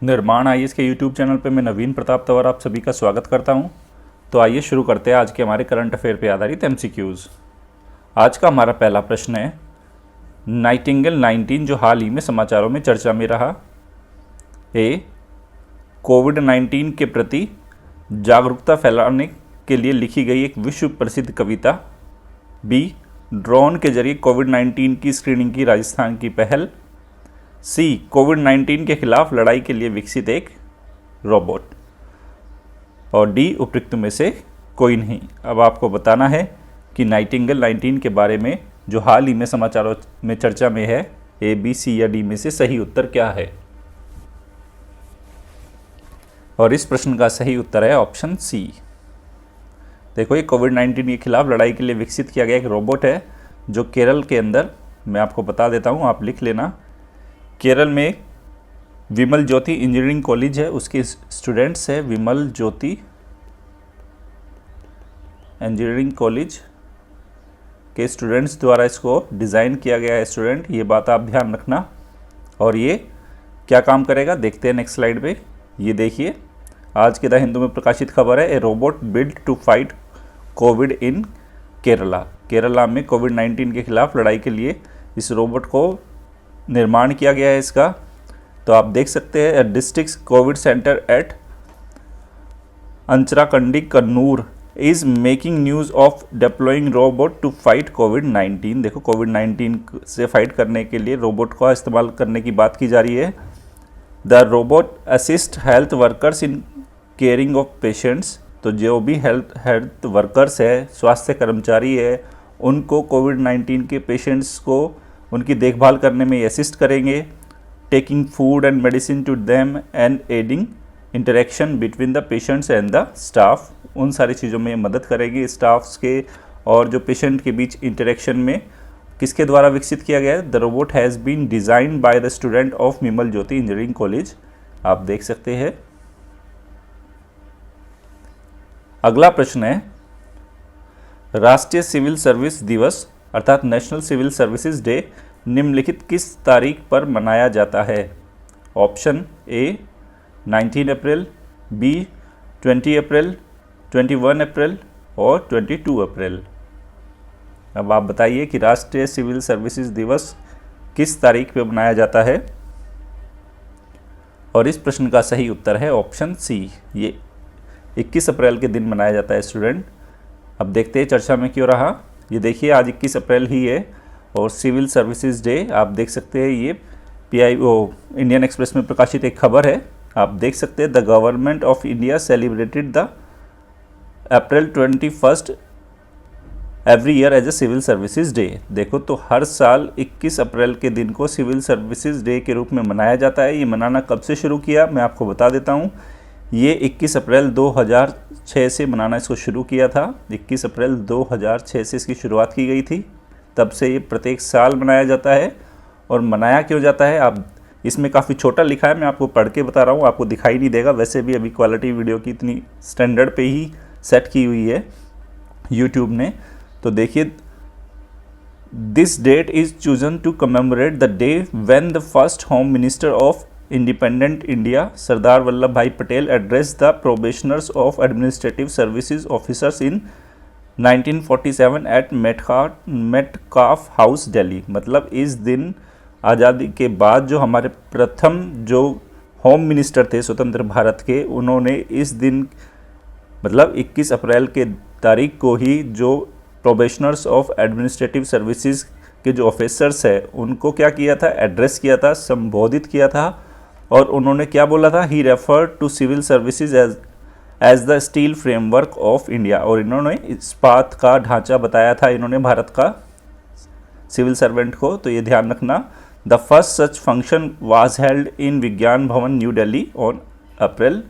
निर्माण आईएएस के YouTube channel पे मैं नवीन प्रताप तंवर आप सभी का स्वागत करता हूं। तो आइए शुरू करते हैं आज के हमारे करंट अफेयर पे आधारित एमसीक्यूज़। आज का हमारा पहला प्रश्न है, नाइटिंगेल 19 जो हाल ही में समाचारों में चर्चा में रहा। ए, कोविड-19 के प्रति जागरूकता फैलाने के लिए लिखी गई एक विश्व प्रसिद्ध कविता। बी, ड्रोन के जरिए कोविड-19 की स्क्रीनिंग की राजस्थान की पहल। सी, कोविड-19 के खिलाफ लड़ाई के लिए विकसित एक रोबोट। और डी, उपयुक्त में से कोई नहीं। अब आपको बताना है कि नाइटिंगेल 19 के बारे में जो हाल ही में समाचारों में चर्चा में है, ए, बी, सी या डी में से सही उत्तर क्या है। और इस प्रश्न का सही उत्तर है ऑप्शन सी। देखो, ये कोविड-19 के खिलाफ लड़ाई के लिए विकसित किया गया एक रोबोट है जो केरल के अंदर, मैं आपको बता देता हूँ, आप लिख लेना। केरल में विमल ज्योति इंजीनियरिंग कॉलेज है, उसके स्टूडेंट्स है विमल ज्योति इंजीनियरिंग कॉलेज के स्टूडेंट्स द्वारा इसको डिज़ाइन किया गया है। स्टूडेंट, ये बात आप ध्यान रखना। और ये क्या काम करेगा देखते हैं नेक्स्ट स्लाइड पे। ये देखिए, आज के द हिंदू में प्रकाशित खबर है, a robot build to fight COVID in Kerala. Kerala में कोविड-19 के खिलाफ लड़ाई के लिए इस रोबोट को निर्माण किया गया है इसका। तो आप देख सकते हैं, district COVID centre at Anjarakandy Kannur is making news of deploying robot to fight कोविड-19। देखो, कोविड-19 से फाइट करने के लिए रोबोट का इस्तेमाल करने की बात की जा रही है। The robot assist health workers in caring of patients. तो जो भी हेल्थ वर्कर्स है, स्वास्थ्य कर्मचारी है, उनको कोविड-19 के पेशेंट्स को उनकी देखभाल करने में असिस्ट करेंगे। Taking food and medicine to them and aiding interaction between the patients and the staff. उन सारी चीज़ों में मदद करेगी स्टाफ्स के और जो पेशेंट के बीच इंटरेक्शन में। किसके द्वारा विकसित किया गया है? The robot has been designed by the student of Vimal Jyoti engineering college. आप देख सकते हैं। अगला प्रश्न है, राष्ट्रीय सिविल सर्विस दिवस अर्थात नेशनल सिविल सर्विसेज डे निम्नलिखित किस तारीख पर मनाया जाता है? ऑप्शन ए 19 अप्रैल, बी 20 अप्रैल, 21 अप्रैल और 22 अप्रैल। अब आप बताइए कि राष्ट्रीय सिविल सर्विसेज दिवस किस तारीख पर मनाया जाता है। और इस प्रश्न का सही उत्तर है ऑप्शन सी, ये 21 अप्रैल के दिन मनाया जाता है स्टूडेंट। अब देखते हैं चर्चा में क्यों रहा। ये देखिए, आज 21 अप्रैल ही है और सिविल सर्विसेज डे आप देख सकते हैं। ये इंडियन एक्सप्रेस में प्रकाशित एक खबर है, आप देख सकते हैं। The government of India celebrated the April 21 every year as a civil services day. देखो, तो हर साल 21 अप्रैल के दिन को सिविल सर्विसेज डे के रूप में मनाया जाता है। ये मनाना कब से शुरू किया मैं आपको बता देता हूँ। ये 21 अप्रैल 2006 से मनाना इसको शुरू किया था। 21 अप्रैल 2006 से इसकी शुरुआत की गई थी। तब से ये प्रत्येक साल मनाया जाता है। और मनाया क्यों जाता है, आप इसमें काफ़ी छोटा लिखा है, मैं आपको पढ़ के बता रहा हूँ, आपको दिखाई नहीं देगा। वैसे भी अभी क्वालिटी वीडियो की इतनी स्टैंडर्ड पे ही सेट की हुई है यूट्यूब ने। तो देखिए, this date is chosen to commemorate the day when the first home minister of independent India Sardar Vallabh Bhai Patel address the probationers of administrative services officers in 1947 at Metcalfe House Delhi. मतलब इस दिन आज़ादी के बाद जो हमारे प्रथम जो होम मिनिस्टर थे स्वतंत्र भारत के, उन्होंने इस दिन मतलब 21 अप्रैल के तारीख को ही जो प्रोबेशनर्स ऑफ एडमिनिस्ट्रेटिव सर्विसेज के जो ऑफिसर्स हैं उनको क्या किया था, एड्रेस किया था, संबोधित किया था। और उन्होंने क्या बोला था, he refer to civil services as the steel framework of India. और इन्होंने इस्पात का ढांचा बताया था इन्होंने भारत का सिविल सर्वेंट को। तो ये ध्यान रखना। The first such function was held in विज्ञान भवन न्यू दिल्ली ऑन अप्रैल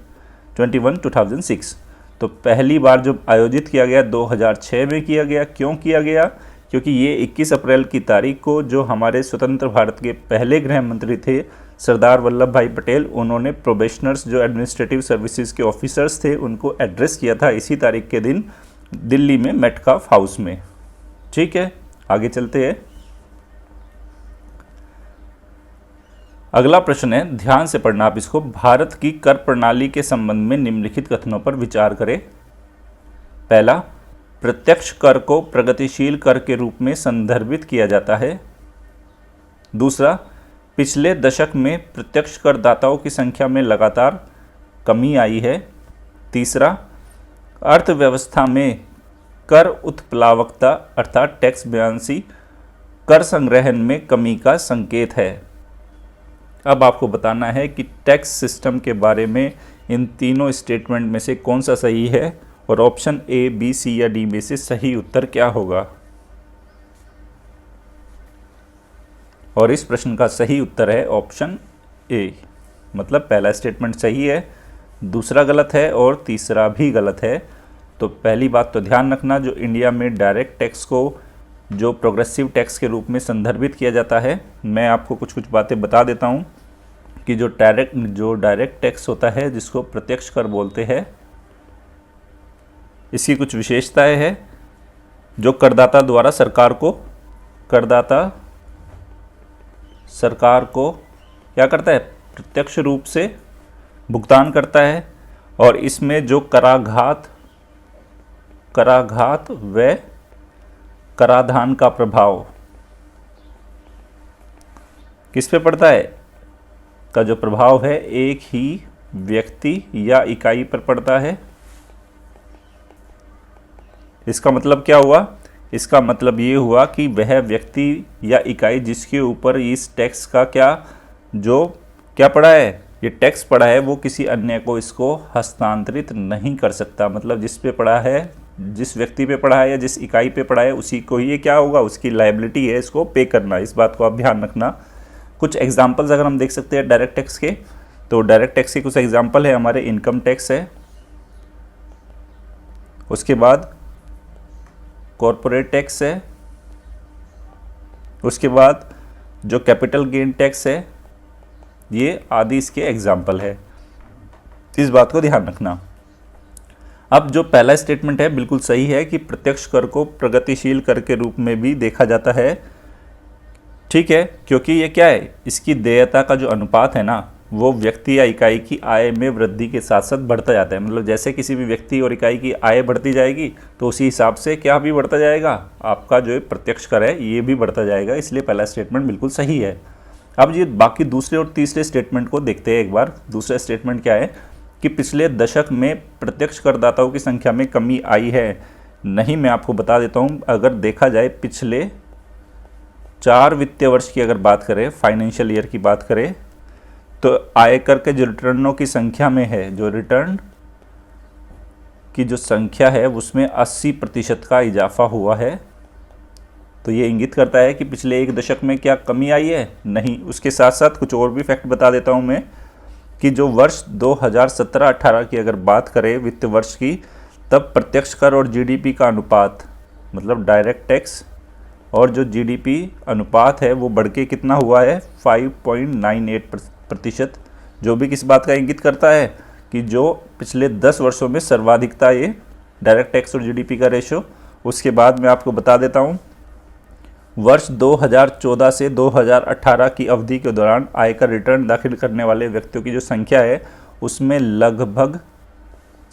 21, 2006। तो पहली बार जो आयोजित किया गया 2006 में किया गया। क्यों किया गया? क्योंकि ये 21 अप्रैल की तारीख को जो हमारे स्वतंत्र भारत के पहले गृह मंत्री थे सरदार वल्लभ भाई पटेल, उन्होंने प्रोबेशनर्स जो एडमिनिस्ट्रेटिव सर्विसेज के ऑफिसर्स थे उनको एड्रेस किया था इसी तारीख के दिन दिल्ली में मेटकाफ हाउस में। ठीक है, आगे चलते हैं। अगला प्रश्न है, ध्यान से पढ़ना आप इसको। भारत की कर प्रणाली के संबंध में निम्नलिखित कथनों पर विचार करें। पहला, प्रत्यक्ष कर को प्रगतिशील कर के रूप में संदर्भित किया जाता है। दूसरा, पिछले दशक में प्रत्यक्ष करदाताओं की संख्या में लगातार कमी आई है। तीसरा, अर्थव्यवस्था में कर उत्प्लावकता अर्थात टैक्स बुयांसी कर संग्रहण में कमी का संकेत है। अब आपको बताना है कि टैक्स सिस्टम के बारे में इन तीनों स्टेटमेंट में से कौन सा सही है और ऑप्शन ए, बी, सी या डी में से सही उत्तर क्या होगा। और इस प्रश्न का सही उत्तर है ऑप्शन ए, मतलब पहला स्टेटमेंट सही है, दूसरा गलत है और तीसरा भी गलत है। तो पहली बात तो ध्यान रखना, जो इंडिया में डायरेक्ट टैक्स को जो प्रोग्रेसिव टैक्स के रूप में संदर्भित किया जाता है, मैं आपको कुछ कुछ बातें बता देता हूँ कि जो डायरेक्ट टैक्स होता है जिसको प्रत्यक्ष कर बोलते हैं, इसकी कुछ विशेषताएं हैं। जो करदाता द्वारा सरकार को क्या करता है, प्रत्यक्ष रूप से भुगतान करता है, और इसमें जो कराघात व कराधान का प्रभाव किस पे पड़ता है, का जो प्रभाव है एक ही व्यक्ति या इकाई पर पड़ता है। इसका मतलब क्या हुआ, इसका मतलब ये हुआ कि वह व्यक्ति या इकाई जिसके ऊपर इस टैक्स का क्या पड़ा है, ये टैक्स पड़ा है, वो किसी अन्य को इसको हस्तांतरित नहीं कर सकता। मतलब जिस पे पड़ा है, जिस व्यक्ति पे पड़ा है या जिस इकाई पे पड़ा है, उसी को ये क्या होगा, उसकी लायबिलिटी है इसको पे करना। इस बात को आप ध्यान रखना। कुछ एग्जांपल्स अगर हम देख सकते हैं डायरेक्ट टैक्स के, तो डायरेक्ट टैक्स के कुछ एग्जांपल है हमारे, इनकम टैक्स है, उसके बाद कॉरपोरेट टैक्स है, उसके बाद जो कैपिटल गेन टैक्स है, ये आदि इसके एग्जाम्पल है। इस बात को ध्यान रखना। अब जो पहला स्टेटमेंट है बिल्कुल सही है कि प्रत्यक्ष कर को प्रगतिशील कर के रूप में भी देखा जाता है, ठीक है, क्योंकि ये क्या है, इसकी देयता का जो अनुपात है ना, वो व्यक्ति या इकाई की आय में वृद्धि के साथ साथ बढ़ता जाता है। मतलब जैसे किसी भी व्यक्ति और इकाई की आय बढ़ती जाएगी तो उसी हिसाब से क्या भी बढ़ता जाएगा, आपका जो प्रत्यक्ष कर है ये भी बढ़ता जाएगा। इसलिए पहला स्टेटमेंट बिल्कुल सही है। अब ये बाकी दूसरे और तीसरे स्टेटमेंट को देखते हैं एक बार। दूसरा स्टेटमेंट क्या है कि पिछले दशक में प्रत्यक्ष करदाताओं की संख्या में कमी आई है। नहीं, मैं आपको बता देता हूँ, अगर देखा जाए पिछले 4 वित्तीय वर्ष की अगर बात करें, फाइनेंशियल ईयर की बात करें, तो आयकर के जो रिटर्नों की संख्या में है, जो रिटर्न की जो संख्या है उसमें 80% का इजाफा हुआ है। तो ये इंगित करता है कि पिछले एक दशक में क्या कमी आई है, नहीं। उसके साथ साथ कुछ और भी फैक्ट बता देता हूँ मैं कि जो वर्ष 2017-18 की अगर बात करें वित्त वर्ष की, तब प्रत्यक्ष कर और जीडीपी का अनुपात, मतलब डायरेक्ट टैक्स और जो जीडीपी अनुपात है वो बढ़ के कितना हुआ है, 5.98%, जो भी किस बात का इंगित करता है कि जो पिछले 10 वर्षों में सर्वाधिकता ये डायरेक्ट टैक्स और जीडीपी का रेशो। उसके बाद मैं आपको बता देता हूँ, वर्ष 2014 से 2018 की अवधि के दौरान आयकर रिटर्न दाखिल करने वाले व्यक्तियों की जो संख्या है उसमें लगभग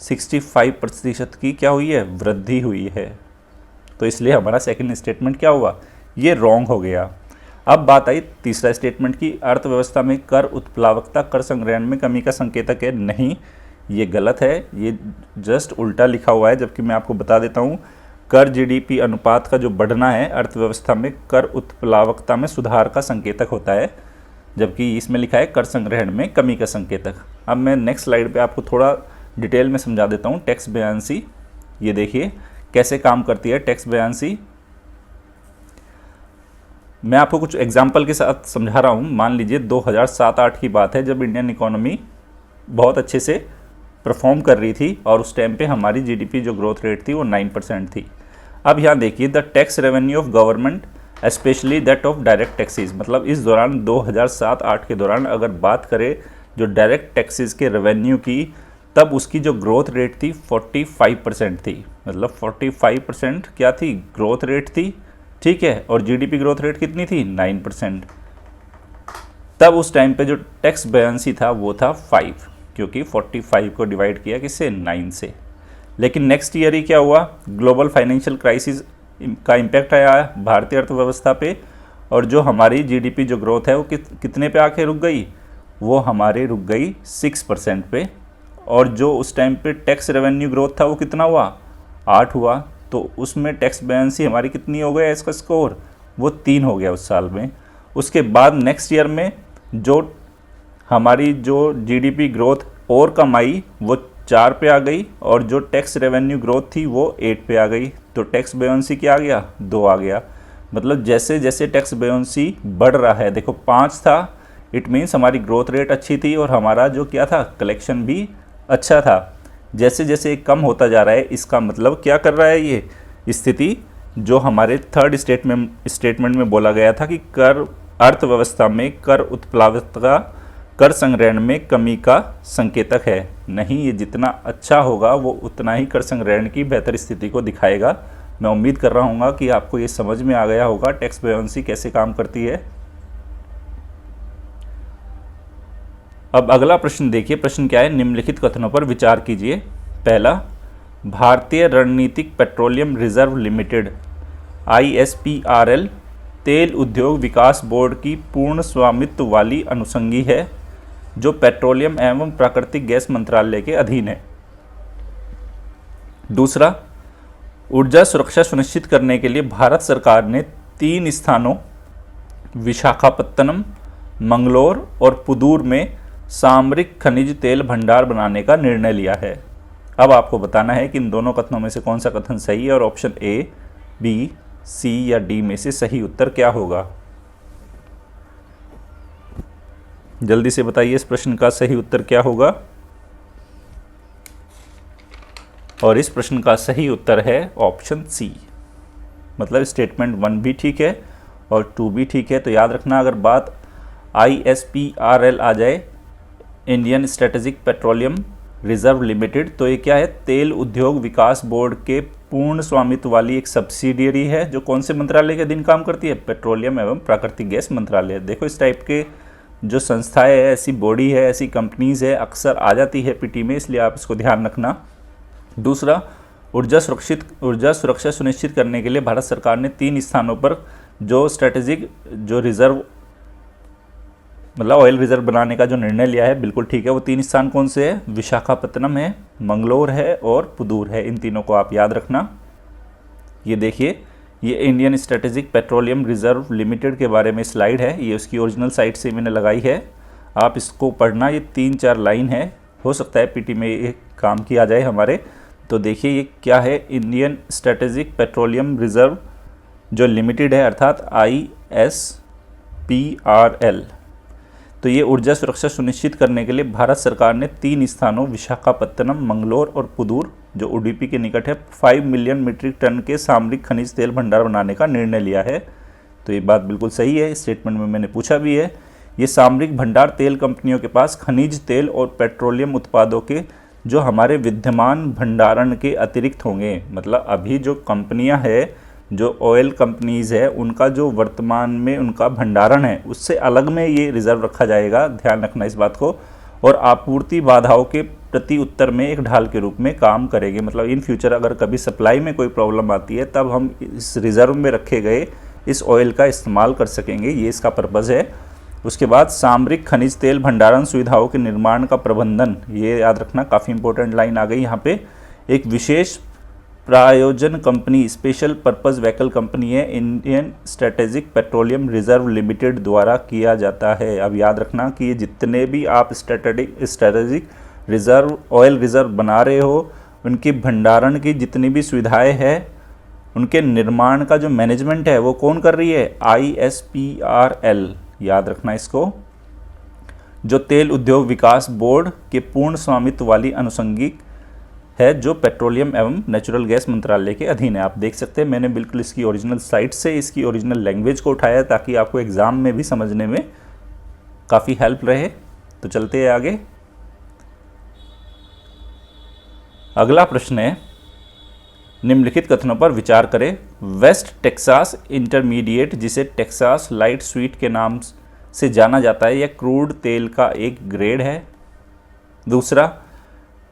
65% की क्या हुई है, वृद्धि हुई है। तो इसलिए हमारा सेकंड स्टेटमेंट क्या हुआ, ये रॉन्ग हो गया। अब बात आई तीसरा स्टेटमेंट की, अर्थव्यवस्था में कर उत्प्लावकता कर संग्रहण में कमी का संकेतक है। नहीं, ये गलत है, ये जस्ट उल्टा लिखा हुआ है। जबकि मैं आपको बता देता हूँ, कर जीडीपी अनुपात का जो बढ़ना है अर्थव्यवस्था में कर उत्प्लावकता में सुधार का संकेतक होता है, जबकि इसमें लिखा है कर संग्रहण में कमी का संकेतक। अब मैं नेक्स्ट स्लाइड पे आपको थोड़ा डिटेल में समझा देता हूँ टैक्स बयानसी। ये देखिए कैसे काम करती है टैक्स बयानसी। मैं आपको कुछ एग्जाम्पल के साथ समझा रहा हूँ। मान लीजिए 2007-8 की बात है, जब इंडियन इकोनॉमी बहुत अच्छे से परफॉर्म कर रही थी और उस टाइम पे हमारी जीडीपी जो ग्रोथ रेट थी वो 9% थी। अब यहाँ देखिए, the tax revenue of government specially that of direct taxes, मतलब इस दौरान 2007-8 के दौरान अगर बात करें जो डायरेक्ट टैक्सेस के रेवेन्यू की, तब उसकी जो ग्रोथ रेट थी 45% थी। मतलब 45% क्या थी, ग्रोथ रेट थी, ठीक है। और जीडीपी ग्रोथ रेट कितनी थी, 9%। तब उस टाइम पे जो टैक्स बेयंसी था वो था 5, क्योंकि 45 को डिवाइड किया किससे, 9 से। लेकिन नेक्स्ट ईयर ही क्या हुआ, ग्लोबल फाइनेंशियल क्राइसिस का इम्पैक्ट आया भारतीय अर्थव्यवस्था पे, और जो हमारी जीडीपी जो ग्रोथ है वो कितने पे आके रुक गई, वो हमारे रुक गई 6% पे। और जो उस टाइम पे टैक्स रेवेन्यू ग्रोथ था वो कितना हुआ, 8 हुआ। तो उसमें टैक्स बेयंसी हमारी कितनी हो गया, इसका स्कोर वो 3 हो गया उस साल में। उसके बाद नेक्स्ट ईयर में जो हमारी जो जीडीपी ग्रोथ और कम आई वो 4 पे आ गई, और जो टैक्स रेवेन्यू ग्रोथ थी वो 8 पे आ गई। तो टैक्स बेयंसी क्या आ गया, 2 आ गया। मतलब जैसे जैसे टैक्स बेयंसी बढ़ रहा है, देखो 5 था, इट मीन्स हमारी ग्रोथ रेट अच्छी थी और हमारा जो क्या था, कलेक्शन भी अच्छा था। जैसे जैसे कम होता जा रहा है, इसका मतलब क्या कर रहा है ये स्थिति, जो हमारे थर्ड स्टेटमेंट में बोला गया था कि कर अर्थव्यवस्था में कर उत्प्लावकता कर संग्रहण में कमी का संकेतक है। नहीं, ये जितना अच्छा होगा वो उतना ही कर संग्रहण की बेहतर स्थिति को दिखाएगा। मैं उम्मीद कर रहा हूँ कि आपको ये समझ में आ गया होगा टैक्स बेयंसी कैसे काम करती है। अब अगला प्रश्न देखिए, प्रश्न क्या है, निम्नलिखित कथनों पर विचार कीजिए। पहला, भारतीय रणनीतिक पेट्रोलियम रिजर्व लिमिटेड ISPRL तेल उद्योग विकास बोर्ड की पूर्ण स्वामित्व वाली अनुषंगी है, जो पेट्रोलियम एवं प्राकृतिक गैस मंत्रालय के अधीन है। दूसरा, ऊर्जा सुरक्षा सुनिश्चित करने के लिए भारत सरकार ने 3 स्थानों विशाखापत्तनम, मंगलोर और पुदूर में सामरिक खनिज तेल भंडार बनाने का निर्णय लिया है। अब आपको बताना है कि इन दोनों कथनों में से कौन सा कथन सही है और ऑप्शन A, B, C या D में से सही उत्तर क्या होगा। जल्दी से बताइए इस प्रश्न का सही उत्तर क्या होगा। और इस प्रश्न का सही उत्तर है ऑप्शन C। मतलब स्टेटमेंट 1 भी ठीक है और 2 भी ठीक है। तो याद रखना, अगर बात ISPRL आ जाए, Indian strategic petroleum reserve limited, तो ये क्या है, तेल उद्योग विकास बोर्ड के पूर्ण स्वामित्व वाली एक सब्सिडियरी है, जो कौन से मंत्रालय के अधीन काम करती है, पेट्रोलियम एवं प्राकृतिक गैस मंत्रालय। देखो इस टाइप के जो संस्थाएं है, ऐसी बॉडी है, ऐसी कंपनीज है, अक्सर आ जाती है पीटी में, इसलिए आप इसको ध्यान रखना। दूसरा, ऊर्जा सुरक्षा सुनिश्चित करने के लिए भारत सरकार ने 3 स्थानों पर जो स्ट्रेटेजिक जो रिजर्व मतलब ऑयल रिजर्व बनाने का जो निर्णय लिया है, बिल्कुल ठीक है। वो 3 स्थान कौन से है, विशाखापत्तनम है, मंगलोर है और पुदूर है। इन तीनों को आप याद रखना। ये देखिए, ये Indian strategic petroleum reserve limited के बारे में स्लाइड है, ये उसकी ओरिजिनल साइट से मैंने लगाई है, आप इसको पढ़ना। ये 3-4 लाइन है, हो सकता है पीटी में ये काम किया जाए हमारे। तो देखिए ये क्या है, इंडियन स्ट्रेटेजिक पेट्रोलियम रिजर्व जो लिमिटेड है, अर्थात ISPRL। तो ये ऊर्जा सुरक्षा सुनिश्चित करने के लिए भारत सरकार ने 3 स्थानों विशाखापत्तनम, मंगलोर और पुदूर, जो उडुपी के निकट है, 5 मिलियन मीट्रिक टन के सामरिक खनिज तेल भंडार बनाने का निर्णय लिया है। तो ये बात बिल्कुल सही है, स्टेटमेंट में मैंने पूछा भी है। ये सामरिक भंडार तेल कंपनियों के पास खनिज तेल और पेट्रोलियम उत्पादों के जो हमारे विद्यमान भंडारण के अतिरिक्त होंगे। मतलब अभी जो कंपनियां हैं, जो ऑयल कंपनीज़ है, उनका जो वर्तमान में उनका भंडारण है, उससे अलग में ये रिजर्व रखा जाएगा, ध्यान रखना इस बात को। और आपूर्ति बाधाओं के प्रति उत्तर में एक ढाल के रूप में काम करेंगे। मतलब इन फ्यूचर अगर कभी सप्लाई में कोई प्रॉब्लम आती है, तब हम इस रिजर्व में रखे गए इस ऑयल का इस्तेमाल कर सकेंगे, ये इसका पर्पज़ है। उसके बाद सामरिक खनिज तेल भंडारण सुविधाओं के निर्माण का प्रबंधन, ये याद रखना, काफ़ी इंपॉर्टेंट लाइन आ गई यहाँ पे। एक विशेष प्रायोजन company, special purpose vehicle company है, Indian strategic petroleum reserve limited द्वारा किया जाता है। अब याद रखना कि ये जितने भी आप स्ट्रेटेजिक रिजर्व ऑयल रिजर्व बना रहे हो, उनके भंडारण की जितनी भी सुविधाएं हैं, उनके निर्माण का जो मैनेजमेंट है वो कौन कर रही है, ISPRL। याद रखना इसको, जो तेल उद्योग विकास बोर्ड के पूर्ण स्वामित्व वाली अनुषंगिक है, जो पेट्रोलियम एवं नेचुरल गैस मंत्रालय के अधीन है। आप देख सकते हैं मैंने बिल्कुल इसकी ओरिजिनल साइट से इसकी ओरिजिनल लैंग्वेज को उठाया, ताकि आपको एग्जाम में भी समझने में काफ़ी हेल्प रहे। तो चलते हैं आगे। अगला प्रश्न है, निम्नलिखित कथनों पर विचार करें। वेस्ट टेक्सास इंटरमीडिएट, जिसे टेक्सास लाइट स्वीट के नाम से जाना जाता है, यह क्रूड तेल का एक ग्रेड है। दूसरा,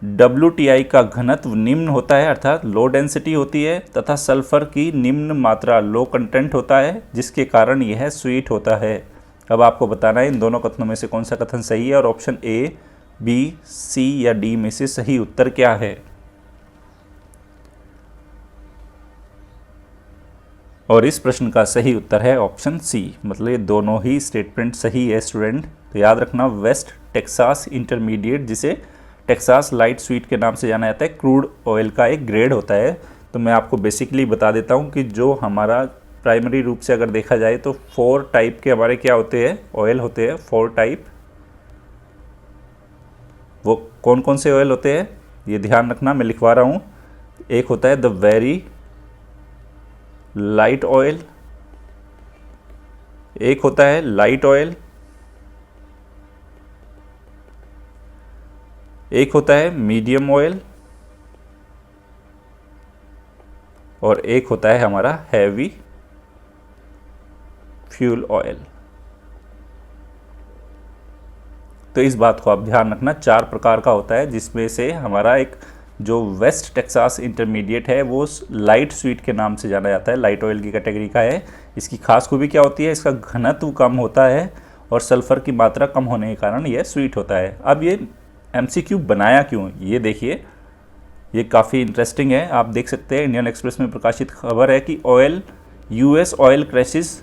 WTI का घनत्व निम्न होता है अर्थात लो डेंसिटी होती है, तथा सल्फर की निम्न मात्रा लो कंटेंट होता है, जिसके कारण यह स्वीट होता है। अब आपको बताना है इन दोनों कथनों में से कौन सा कथन सही है और ऑप्शन ए, बी, सी या डी में से सही उत्तर क्या है। और इस प्रश्न का सही उत्तर है ऑप्शन सी, मतलब ये दोनों ही स्टेटमेंट सही है स्टूडेंट। तो याद रखना, वेस्ट टेक्सास इंटरमीडिएट, जिसे टेक्सास लाइट स्वीट के नाम से जाना जाता है, क्रूड ऑयल का एक ग्रेड होता है। तो मैं आपको बेसिकली बता देता हूँ कि जो हमारा प्राइमरी रूप से अगर देखा जाए तो 4 टाइप के हमारे क्या होते हैं, ऑयल होते हैं, 4 टाइप। वो कौन कौन से ऑयल होते हैं ये ध्यान रखना, मैं लिखवा रहा हूँ। एक होता है द वेरी लाइट ऑयल, एक होता है लाइट ऑयल, एक होता है मीडियम ऑयल, और एक होता है हमारा हैवी फ्यूल ऑयल। तो इस बात को आप ध्यान रखना, 4 प्रकार का होता है, जिसमें से हमारा एक जो वेस्ट टेक्सास इंटरमीडिएट है वो लाइट स्वीट के नाम से जाना जाता है, लाइट ऑयल की कैटेगरी का है। इसकी खास खूबी क्या होती है, इसका घनत्व कम होता है और सल्फर की मात्रा कम होने के कारण यह स्वीट होता है। अब ये MCQ बनाया क्यों, ये देखिए, ये काफ़ी इंटरेस्टिंग है। आप देख सकते हैं इंडियन एक्सप्रेस में प्रकाशित खबर है कि US ऑयल क्राइसिस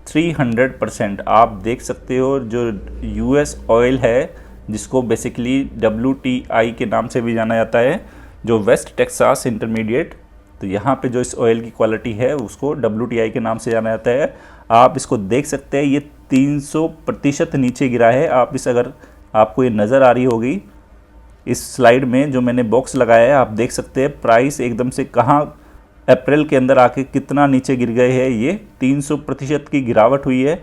300%। आप देख सकते हो जो US ऑयल है, जिसको बेसिकली WTI के नाम से भी जाना जाता है, जो वेस्ट टेक्सास इंटरमीडिएट, तो यहाँ पे जो इस ऑयल की क्वालिटी है उसको WTI के नाम से जाना जाता है। आप इसको देख सकते हैं, ये 300% नीचे गिरा है। आप इस, अगर आपको ये नज़र आ रही होगी इस स्लाइड में जो मैंने बॉक्स लगाया है, आप देख सकते हैं प्राइस एकदम से कहाँ अप्रैल के अंदर आके कितना नीचे गिर गए हैं। ये 300% की गिरावट हुई है।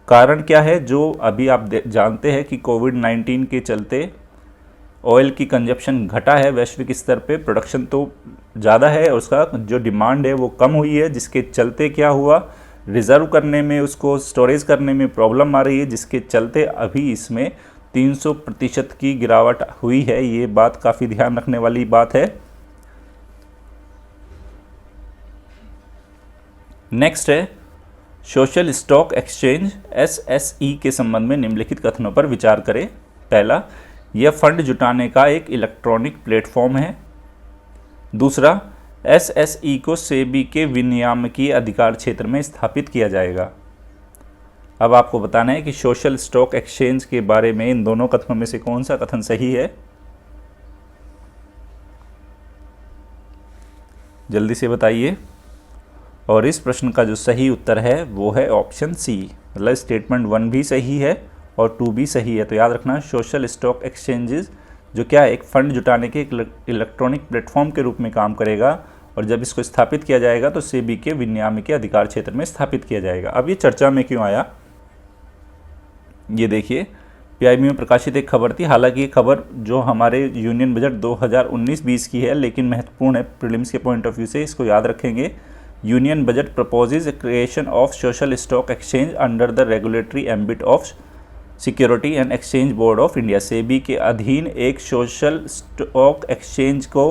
कारण क्या है, जो अभी आप जानते हैं कि कोविड-19 के चलते ऑयल की कंजप्शन घटा है वैश्विक स्तर पे, प्रोडक्शन तो ज़्यादा है और उसका जो डिमांड है वो कम हुई है, जिसके चलते क्या हुआ, रिज़र्व करने में, उसको स्टोरेज करने में प्रॉब्लम आ रही है, जिसके चलते अभी इसमें 300% की गिरावट हुई है। ये बात काफ़ी ध्यान रखने वाली बात है। नेक्स्ट है सोशल स्टॉक एक्सचेंज SSE के संबंध में निम्नलिखित कथनों पर विचार करें। पहला, यह फंड जुटाने का एक इलेक्ट्रॉनिक प्लेटफॉर्म है। दूसरा, SSE को सेबी के विनियामकीय अधिकार क्षेत्र में स्थापित किया जाएगा। अब आपको बताना है कि सोशल स्टॉक एक्सचेंज के बारे में इन दोनों कथनों में से कौन सा कथन सही है, जल्दी से बताइए। और इस प्रश्न का जो सही उत्तर है वो है ऑप्शन सी, मतलब स्टेटमेंट 1 भी सही है और 2 भी सही है। तो याद रखना, सोशल स्टॉक एक्सचेंजेस जो क्या है, एक फंड जुटाने के एक इलेक्ट्रॉनिक प्लेटफॉर्म के रूप में काम करेगा, और जब इसको स्थापित किया जाएगा तो सेबी के विनियामकीय अधिकार क्षेत्र में स्थापित किया जाएगा। अब ये चर्चा में क्यों आया, ये देखिए, PIB में प्रकाशित एक खबर थी। हालांकि ये खबर जो हमारे यूनियन बजट 2019-20 की है, लेकिन महत्वपूर्ण है प्रीलिम्स के पॉइंट ऑफ व्यू से, इसको याद रखेंगे। Union budget proposes creation of social stock exchange under the regulatory ambit of security and exchange board of India. SEBI के अधीन एक सोशल स्टॉक एक्सचेंज को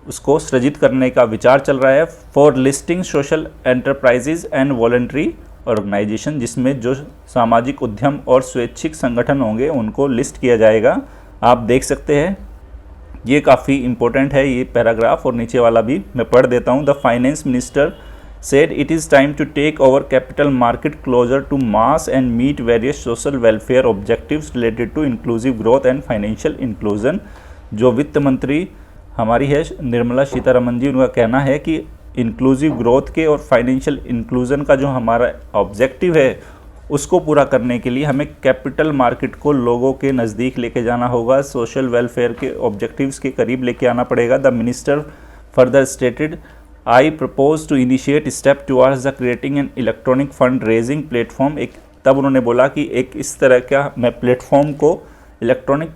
उसको सृजित करने का विचार चल रहा है for listing social enterprises and voluntary organisation, जिसमें जो सामाजिक उद्यम और स्वैच्छिक संगठन होंगे उनको लिस्ट किया जाएगा। आप देख सकते हैं, ये काफ़ी इंपॉर्टेंट है ये पैराग्राफ, और नीचे वाला भी मैं पढ़ देता हूँ। The finance minister said it is time to take over capital market closer to mass and meet various social welfare objectives related to inclusive growth and financial inclusion। जो वित्त मंत्री हमारी है निर्मला सीतारमन जी, उनका कहना है कि इंक्लूसिव ग्रोथ के और फाइनेंशियल इंक्लूजन का जो हमारा ऑब्जेक्टिव है उसको पूरा करने के लिए हमें कैपिटल मार्केट को लोगों के नज़दीक लेके जाना होगा, सोशल वेलफेयर के ऑब्जेक्टिव्स के करीब लेके आना पड़ेगा। The minister further stated, I propose to initiate step towards the creating an electronic fund raising platform. एक तब उन्होंने बोला कि एक इस तरह का मैं प्लेटफॉर्म को, इलेक्ट्रॉनिक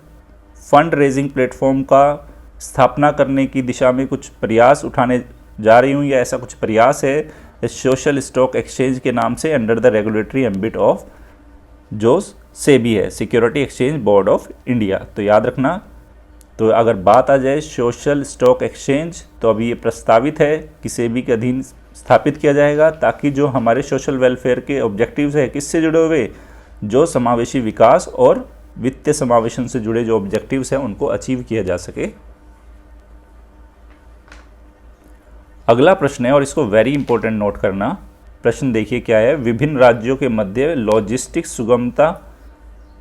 फंड रेजिंग प्लेटफॉर्म का स्थापना करने की दिशा में कुछ प्रयास उठाने जा रही हूँ, या ऐसा कुछ प्रयास है सोशल स्टॉक एक्सचेंज के नाम से under the regulatory ambit of जो सेबी है, security exchange board of India. तो याद रखना। तो अगर बात आ जाए सोशल स्टॉक एक्सचेंज, तो अभी ये प्रस्तावित है कि सेबी के अधीन स्थापित किया जाएगा, ताकि जो हमारे सोशल वेलफेयर के ऑब्जेक्टिव्स है किससे जुड़े हुए, जो समावेशी विकास और वित्तीय समावेशन से जुड़े जो ऑब्जेक्टिव्स हैं उनको अचीव किया जा सके। अगला प्रश्न है, और इसको वेरी इंपॉर्टेंट नोट करना। प्रश्न देखिए क्या है, विभिन्न राज्यों के मध्य लॉजिस्टिक्स सुगमता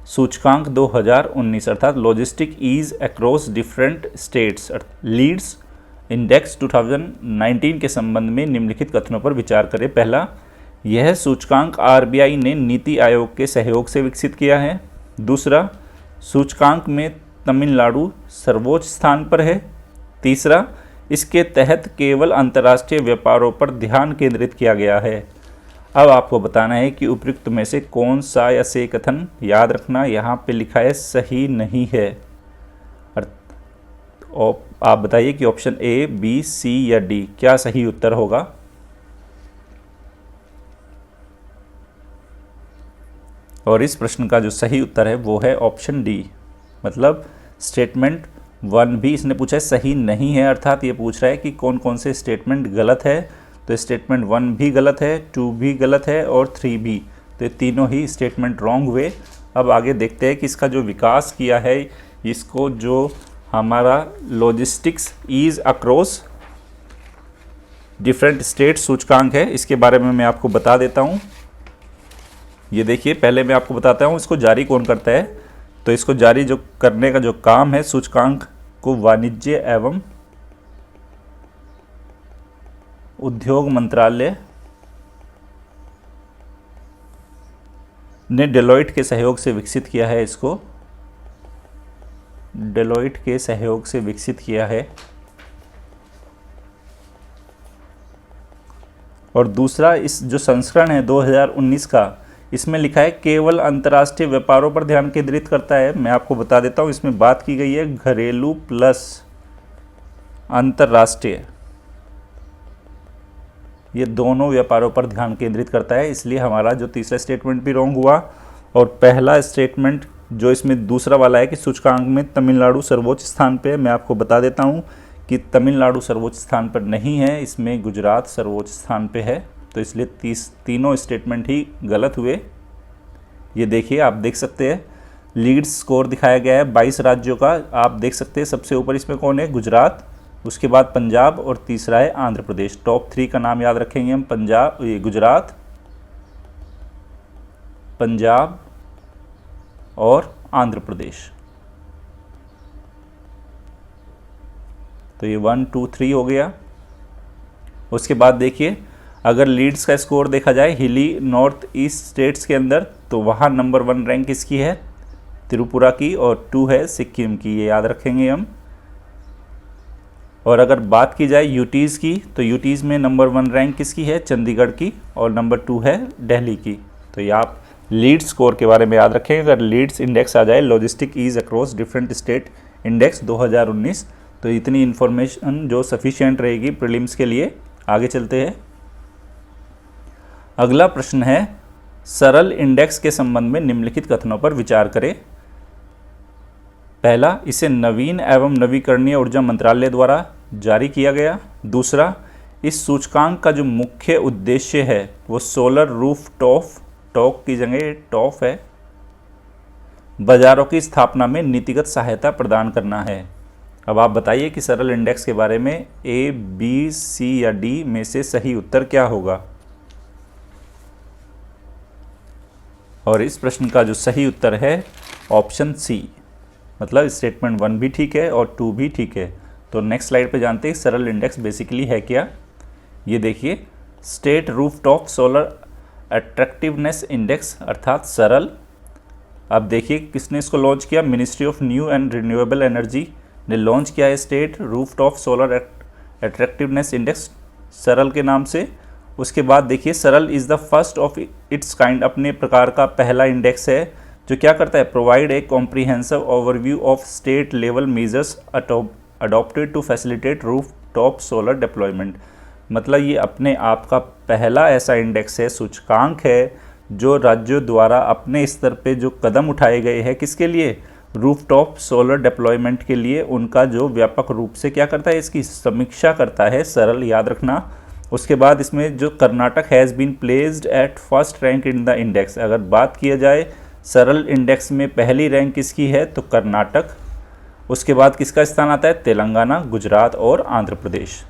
सूचकांक 2019 अर्थात logistic ease across different states leads index 2019 के संबंध में निम्नलिखित कथनों पर विचार करें। पहला, यह सूचकांक आरबीआई ने नीति आयोग के सहयोग से विकसित किया है। दूसरा, सूचकांक में तमिलनाडु सर्वोच्च स्थान पर है। तीसरा, इसके तहत केवल अंतर्राष्ट्रीय व्यापारों पर ध्यान केंद्रित किया गया है। अब आपको बताना है कि उपयुक्त में से कौन सा या से कथन, याद रखना यहाँ पे लिखा है सही नहीं है। और आप बताइए कि ऑप्शन ए, बी, सी या डी क्या सही उत्तर होगा। और इस प्रश्न का जो सही उत्तर है वो है ऑप्शन डी, मतलब स्टेटमेंट 1 भी इसने पूछा है सही नहीं है, अर्थात ये पूछ रहा है कि कौन कौन से स्टेटमेंट गलत है। तो स्टेटमेंट 1 भी गलत है, 2 भी गलत है और 3 भी। तो ये तीनों ही स्टेटमेंट रॉन्ग हुए। अब आगे देखते हैं कि इसका जो विकास किया है, इसको जो हमारा logistics ease across different state सूचकांक है, इसके बारे में मैं आपको बता देता हूँ। ये देखिए, पहले मैं आपको बताता हूँ इसको जारी कौन करता है। तो इसको जारी जो करने का जो काम है, सूचकांक को वाणिज्य एवं उद्योग मंत्रालय ने डेलॉइट के सहयोग से विकसित किया है। इसको डेलॉइट के सहयोग से विकसित किया है। और दूसरा, इस जो संस्करण है 2019 का, इसमें लिखा है केवल अंतर्राष्ट्रीय व्यापारों पर ध्यान केंद्रित करता है। मैं आपको बता देता हूँ, इसमें बात की गई है घरेलू प्लस अंतर्राष्ट्रीय, ये दोनों व्यापारों पर ध्यान केंद्रित करता है। इसलिए हमारा जो तीसरा स्टेटमेंट भी रॉन्ग हुआ। और पहला स्टेटमेंट जो इसमें दूसरा वाला है कि सूचकांक में तमिलनाडु सर्वोच्च स्थान पे है, मैं आपको बता देता हूँ कि तमिलनाडु सर्वोच्च स्थान पर नहीं है, इसमें गुजरात सर्वोच्च स्थान पे है। तो इसलिए तीनों स्टेटमेंट ही गलत हुए। ये देखिए, आप देख सकते हैं लीड्स स्कोर दिखाया गया है 22 राज्यों का। आप देख सकते हैं सबसे ऊपर इसमें कौन है, गुजरात, उसके बाद पंजाब और तीसरा है आंध्र प्रदेश। टॉप 3 का नाम याद रखेंगे हम, गुजरात, पंजाब और आंध्र प्रदेश। तो ये 1, 2, 3 हो गया। उसके बाद देखिए, अगर लीड्स का स्कोर देखा जाए हिली नॉर्थ ईस्ट स्टेट्स के अंदर, तो वहाँ नंबर 1 रैंक किसकी है, त्रिपुरा की, और 2 है सिक्किम की, ये याद रखेंगे हम। और अगर बात की जाए यूटीज़ की, तो यूटीज़ में नंबर 1 रैंक किसकी है, चंडीगढ़ की, और नंबर 2 है दिल्ली की। तो ये आप लीड्स स्कोर के बारे में याद रखें। अगर लीड्स इंडेक्स आ जाए, logistic ease across different state index 2019, तो इतनी इन्फॉर्मेशन जो सफिशिएंट रहेगी प्रीलिम्स के लिए। आगे चलते हैं। अगला प्रश्न है, सरल इंडेक्स के संबंध में निम्नलिखित कथनों पर विचार करें। पहला, इसे नवीन एवं नवीकरणीय ऊर्जा मंत्रालय द्वारा जारी किया गया। दूसरा, इस सूचकांक का जो मुख्य उद्देश्य है वो सोलर रूफ टॉप की जगह टॉप है, बाजारों की स्थापना में नीतिगत सहायता प्रदान करना है। अब आप बताइए कि सरल इंडेक्स के बारे में ए, बी, सी या डी में से सही उत्तर क्या होगा। और इस प्रश्न का जो सही उत्तर है ऑप्शन सी, मतलब स्टेटमेंट 1 भी ठीक है और 2 भी ठीक है। तो नेक्स्ट स्लाइड पे जानते हैं सरल इंडेक्स बेसिकली है क्या। ये देखिए, state rooftop solar attractiveness index अर्थात सरल। अब देखिए किसने इसको लॉन्च किया, ministry of new and renewable energy ने लॉन्च किया है state rooftop solar attractiveness index सरल के नाम से। उसके बाद देखिए, सरल is the first of its kind, अपने प्रकार का पहला इंडेक्स है जो क्या करता है, provide a comprehensive overview of state level measures adopted to facilitate roof top solar deployment. मतलब ये अपने आप का पहला ऐसा इंडेक्स है, सूचकांक है, जो राज्यों द्वारा अपने स्तर पे जो कदम उठाए गए हैं किसके लिए, रूफटॉप सोलर डिप्लॉयमेंट के लिए, उनका जो व्यापक रूप से क्या करता है, इसकी समीक्षा करता है। सरल, याद रखना। उसके बाद इसमें जो Karnataka has been placed at first rank in the index, अगर बात किया जाए सरल इंडेक्स में पहली रैंक किसकी है तो कर्नाटक। उसके बाद किसका स्थान आता है, तेलंगाना, गुजरात और आंध्र प्रदेश।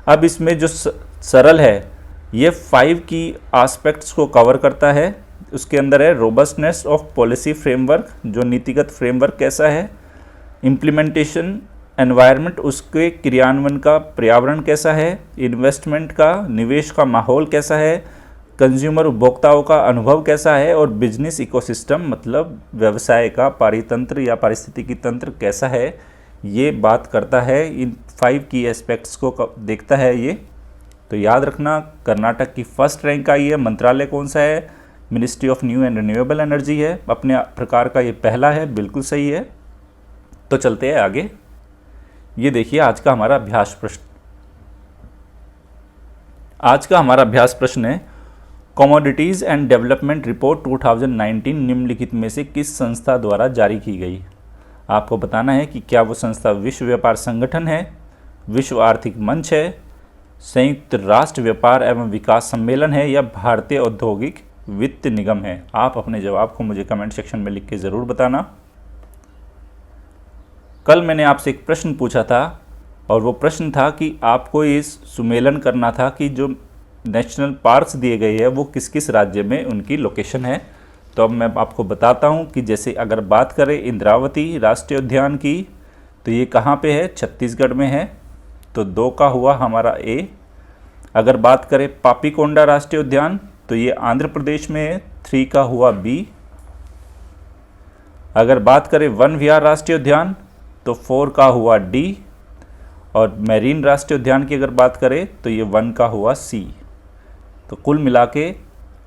अब इसमें जो सरल है ये 5 की एस्पेक्ट्स को कवर करता है। उसके अंदर है रोबस्टनेस ऑफ पॉलिसी फ्रेमवर्क, जो नीतिगत फ्रेमवर्क कैसा है, इम्प्लीमेंटेशन एनवायरनमेंट, उसके क्रियान्वयन का पर्यावरण कैसा है, इन्वेस्टमेंट का, निवेश का माहौल कैसा है, कंज्यूमर उपभोक्ताओं का अनुभव कैसा है, और बिजनेस इकोसिस्टम मतलब व्यवसाय का पारितंत्र या पारिस्थितिकी तंत्र कैसा है, ये बात करता है। इन 5 की एस्पेक्ट्स को देखता है ये। तो याद रखना, कर्नाटक की फर्स्ट रैंक आई है। मंत्रालय कौन सा है, ministry of new and renewable energy है, अपने प्रकार का ये पहला है, बिल्कुल सही है। तो चलते हैं आगे। ये देखिए आज का हमारा अभ्यास प्रश्न। आज का हमारा अभ्यास प्रश्न है, कमोडिटीज़ एंड डेवलपमेंट रिपोर्ट 2019 निम्नलिखित में से किस संस्था द्वारा जारी की गई। आपको बताना है कि क्या वो संस्था विश्व व्यापार संगठन है, विश्व आर्थिक मंच है, संयुक्त राष्ट्र व्यापार एवं विकास सम्मेलन है, या भारतीय औद्योगिक वित्त निगम है। आप अपने जवाब को मुझे कमेंट सेक्शन में लिख के ज़रूर बताना। कल मैंने आपसे एक प्रश्न पूछा था और वो प्रश्न था कि आपको ये सुमेलन करना था कि जो नेशनल पार्क्स दिए गए हैं वो किस किस राज्य में उनकी लोकेशन है। तो अब मैं आपको बताता हूँ कि जैसे अगर बात करें इंद्रावती राष्ट्रीय उद्यान की तो ये कहाँ पे है, छत्तीसगढ़ में है, तो 2 का हुआ हमारा ए। अगर बात करें पापीकोंडा राष्ट्रीय उद्यान तो ये आंध्र प्रदेश में है, 3 का हुआ बी। अगर बात करें वन विहार राष्ट्रीय उद्यान तो 4 का हुआ डी, और मैरीन राष्ट्रीय उद्यान की अगर बात करें तो ये 1 का हुआ सी। तो कुल मिला के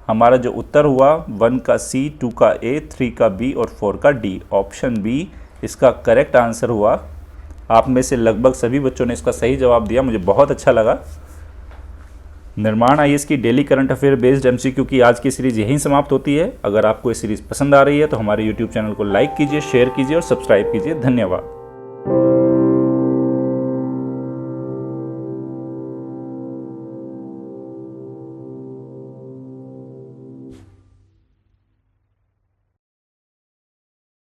हमारा जो उत्तर हुआ 1 का सी, 2 का ए, 3 का बी और 4 का डी, ऑप्शन बी इसका करेक्ट आंसर हुआ। आप में से लगभग सभी बच्चों ने इसका सही जवाब दिया, मुझे बहुत अच्छा लगा। निर्माण आईएएस की daily current affair based MCQ की आज की सीरीज़ यहीं समाप्त होती है। अगर आपको ये सीरीज़ पसंद आ रही है तो हमारे यूट्यूब चैनल को लाइक कीजिए, शेयर कीजिए और सब्सक्राइब कीजिए। धन्यवाद।